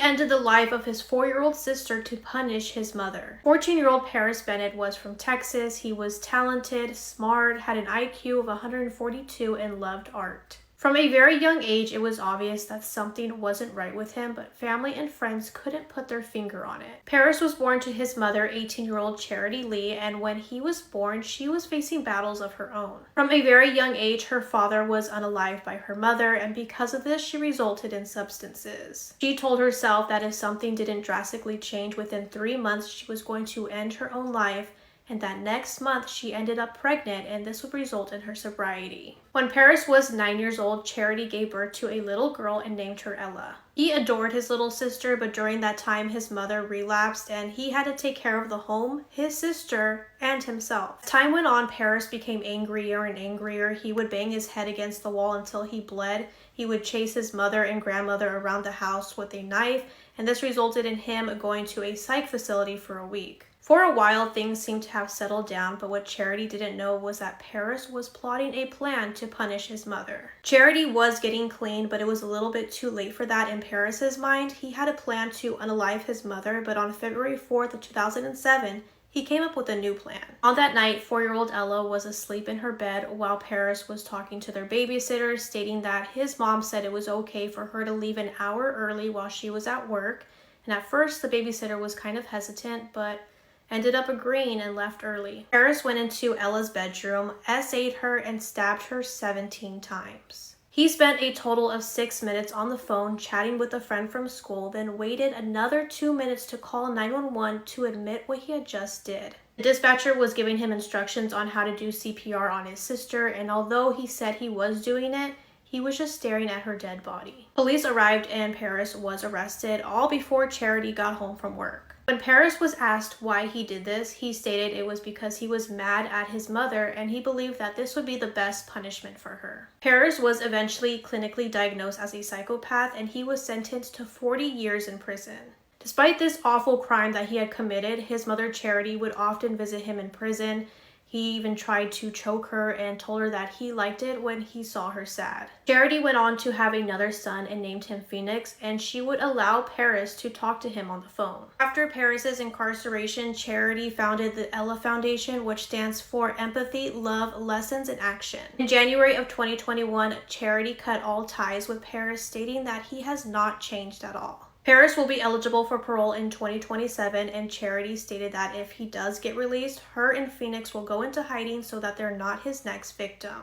ended the life of his 4-year-old sister to punish his mother. 14-year-old Paris Bennett was from Texas. He was talented, smart, had an IQ of 142, and loved art. From a very young age, it was obvious that something wasn't right with him, but family and friends couldn't put their finger on it. Paris was born to his mother, 18-year-old Charity Lee, and when he was born, she was facing battles of her own. From a very young age, her father was unalived by her mother, and because of this, she resulted in substances. She told herself that if something didn't drastically change within 3 months, she was going to end her own life, and that next month she ended up pregnant, and this would result in her sobriety. When Paris was 9 years old, Charity gave birth to a little girl and named her Ella. He adored his little sister, but during that time his mother relapsed and he had to take care of the home, his sister, and himself. As time went on, Paris became angrier and angrier. He would bang his head against the wall until he bled. He would chase his mother and grandmother around the house with a knife, and this resulted in him going to a psych facility for a week. For a while, things seemed to have settled down, but what Charity didn't know was that Paris was plotting a plan to punish his mother. Charity was getting clean, but it was a little bit too late for that in Paris's mind. He had a plan to unalive his mother, but on February 4th of 2007, he came up with a new plan. On that night, 4-year-old Ella was asleep in her bed while Paris was talking to their babysitter, stating that his mom said it was okay for her to leave an hour early while she was at work. And at first, the babysitter was kind of hesitant, but ended up agreeing and left early. Paris went into Ella's bedroom, SA'd her, and stabbed her 17 times. He spent a total of 6 minutes on the phone chatting with a friend from school, then waited another 2 minutes to call 911 to admit what he had just did. The dispatcher was giving him instructions on how to do CPR on his sister, and although he said he was doing it, he was just staring at her dead body. Police arrived and Paris was arrested, all before Charity got home from work. When Paris was asked why he did this, he stated it was because he was mad at his mother and he believed that this would be the best punishment for her. Paris was eventually clinically diagnosed as a psychopath and he was sentenced to 40 years in prison. Despite this awful crime that he had committed, his mother Charity would often visit him in prison. He even tried to choke her and told her that he liked it when he saw her sad. Charity went on to have another son and named him Phoenix, and she would allow Paris to talk to him on the phone. After Paris's incarceration, Charity founded the Ella Foundation, which stands for Empathy, Love, Lessons, and Action. In January of 2021, Charity cut all ties with Paris, stating that he has not changed at all. Paris will be eligible for parole in 2027, and Charity stated that if he does get released, her and Phoenix will go into hiding so that they're not his next victim.